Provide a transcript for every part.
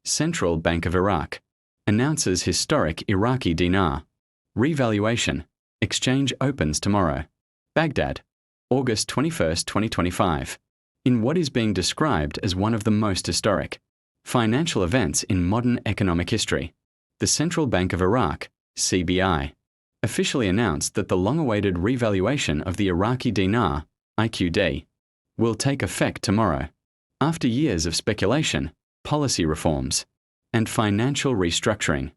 Central Bank of Iraq announces historic Iraqi dinar. Revaluation. Exchange opens tomorrow. Baghdad, August 21, 2025. In what is being described as one of the most historic financial events in modern economic history, the Central Bank of Iraq, CBI, officially announced that the long-awaited revaluation of the Iraqi dinar, IQD, will take effect tomorrow. After years of speculation, policy reforms, and financial restructuring,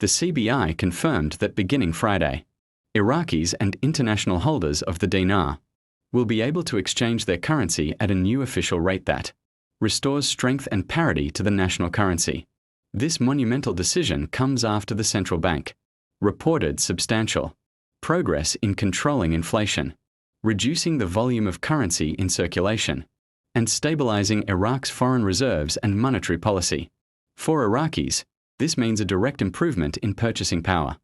the CBI confirmed that beginning Friday, Iraqis and international holders of the dinar will be able to exchange their currency at a new official rate that restores strength and parity to the national currency. This monumental decision comes after the central bank reported substantial progress in controlling inflation, reducing the volume of currency in circulation, and stabilizing Iraq's foreign reserves and monetary policy. For Iraqis, this means a direct improvement in purchasing power.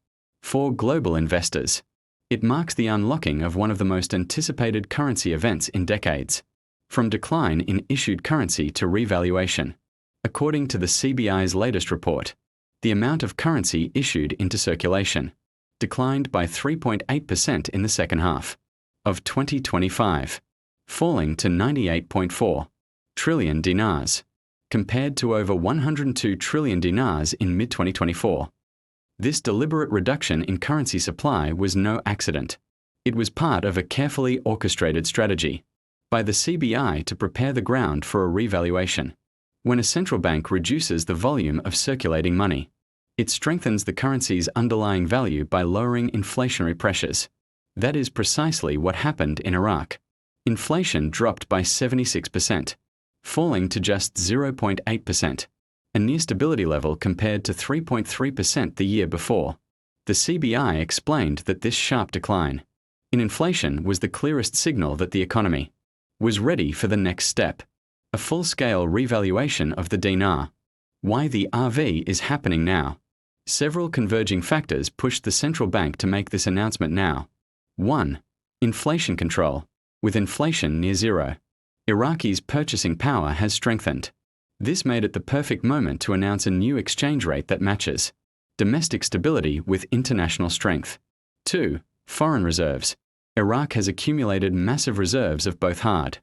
For global investors, it marks the unlocking of one of the most anticipated currency events in decades, from decline in issued currency to revaluation. According to the CBI's latest report, the amount of currency issued into circulation declined by 3.8% in the second half of 2025, falling to 98.4 trillion dinars, compared to over 102 trillion dinars in mid-2024. This deliberate reduction in currency supply was no accident. It was part of a carefully orchestrated strategy by the CBI to prepare the ground for a revaluation. When a central bank reduces the volume of circulating money, it strengthens the currency's underlying value by lowering inflationary pressures. That is precisely what happened in Iraq. Inflation dropped by 76%, falling to just 0.8%, a near stability level compared to 3.3% the year before. The CBI explained that this sharp decline in inflation was the clearest signal that the economy was ready for the next step, a full-scale revaluation of the dinar. Why the RV is happening now? Several converging factors pushed the central bank to make this announcement now. 1. Inflation control. With inflation near zero, Iraqis' purchasing power has strengthened. This made it the perfect moment to announce a new exchange rate that matches domestic stability with international strength. 2. Foreign reserves. Iraq has accumulated massive reserves of both hard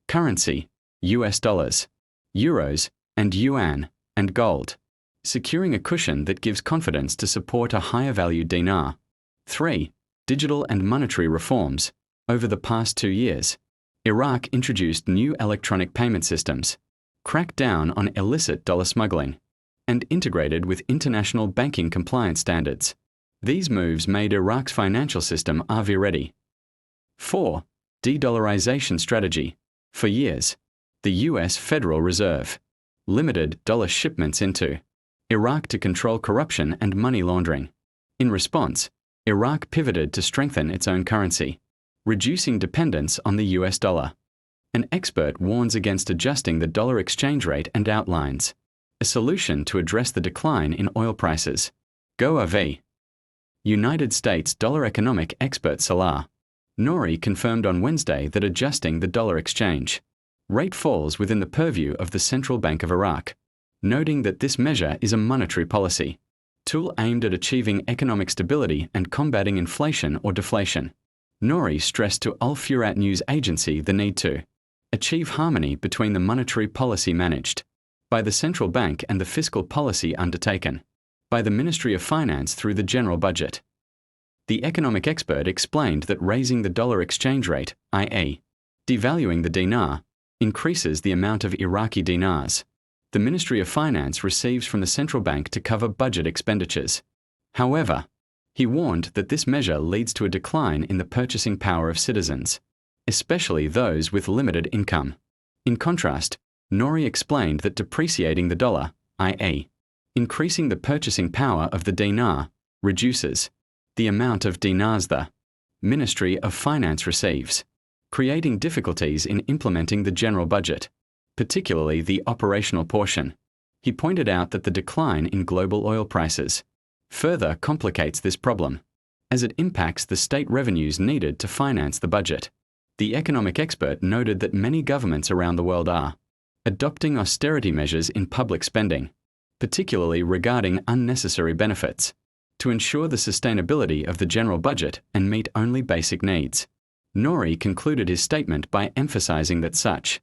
currency, US dollars, euros, and yuan, and gold, securing a cushion that gives confidence to support a higher value dinar. 3. Digital and monetary reforms. Over the past 2 years, Iraq introduced new electronic payment systems, cracked down on illicit dollar smuggling, and integrated with international banking compliance standards. These moves made Iraq's financial system RV ready. 4. De-dollarization strategy. For years, the US Federal Reserve limited dollar shipments into Iraq to control corruption and money laundering. In response, Iraq pivoted to strengthen its own currency, reducing dependence on the US dollar. An expert warns against adjusting the dollar exchange rate and outlines a solution to address the decline in oil prices. Go AV. United States dollar economic expert Salah Nouri confirmed on Wednesday that adjusting the dollar exchange rate falls within the purview of the Central Bank of Iraq, noting that this measure is a monetary policy tool aimed at achieving economic stability and combating inflation or deflation. Nouri stressed to Al Furat news agency the need to achieve harmony between the monetary policy managed by the central bank and the fiscal policy undertaken by the Ministry of Finance through the general budget. The economic expert explained that raising the dollar exchange rate, i.e., devaluing the dinar, increases the amount of Iraqi dinars the Ministry of Finance receives from the central bank to cover budget expenditures. However, he warned that this measure leads to a decline in the purchasing power of citizens, especially those with limited income. In contrast, Nouri explained that depreciating the dollar, i.e., increasing the purchasing power of the dinar, reduces the amount of dinars the Ministry of Finance receives, creating difficulties in implementing the general budget, particularly the operational portion. He pointed out that the decline in global oil prices further complicates this problem, as it impacts the state revenues needed to finance the budget. The economic expert noted that many governments around the world are adopting austerity measures in public spending, particularly regarding unnecessary benefits, to ensure the sustainability of the general budget and meet only basic needs. Nouri concluded his statement by emphasizing that such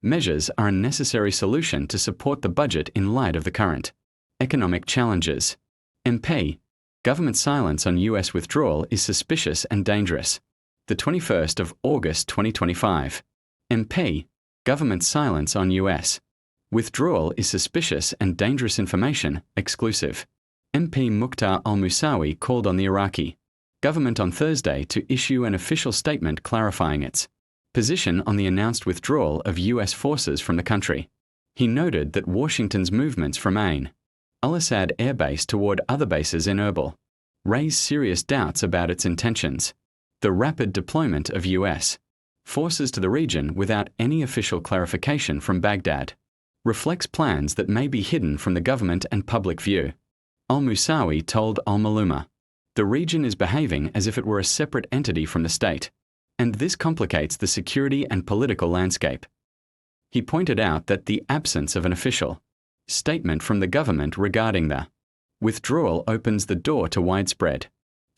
measures are a necessary solution to support the budget in light of the current economic challenges. MP, government silence on US withdrawal is suspicious and dangerous. The 21st of August 2025. MP, government silence on US withdrawal is suspicious and dangerous information, exclusive. MP Mukhtar al-Musawi called on the Iraqi government on Thursday to issue an official statement clarifying its position on the announced withdrawal of US forces from the country. He noted that Washington's movements from Ain al-Assad air base toward other bases in Erbil raise serious doubts about its intentions. The rapid deployment of US forces to the region without any official clarification from Baghdad reflects plans that may be hidden from the government and public view. Al-Musawi told Al-Maluma, "The region is behaving as if it were a separate entity from the state, and this complicates the security and political landscape." He pointed out that the absence of an official statement from the government regarding the withdrawal opens the door to widespread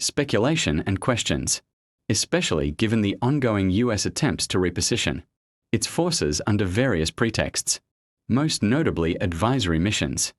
speculation and questions, especially given the ongoing US attempts to reposition its forces under various pretexts, most notably advisory missions.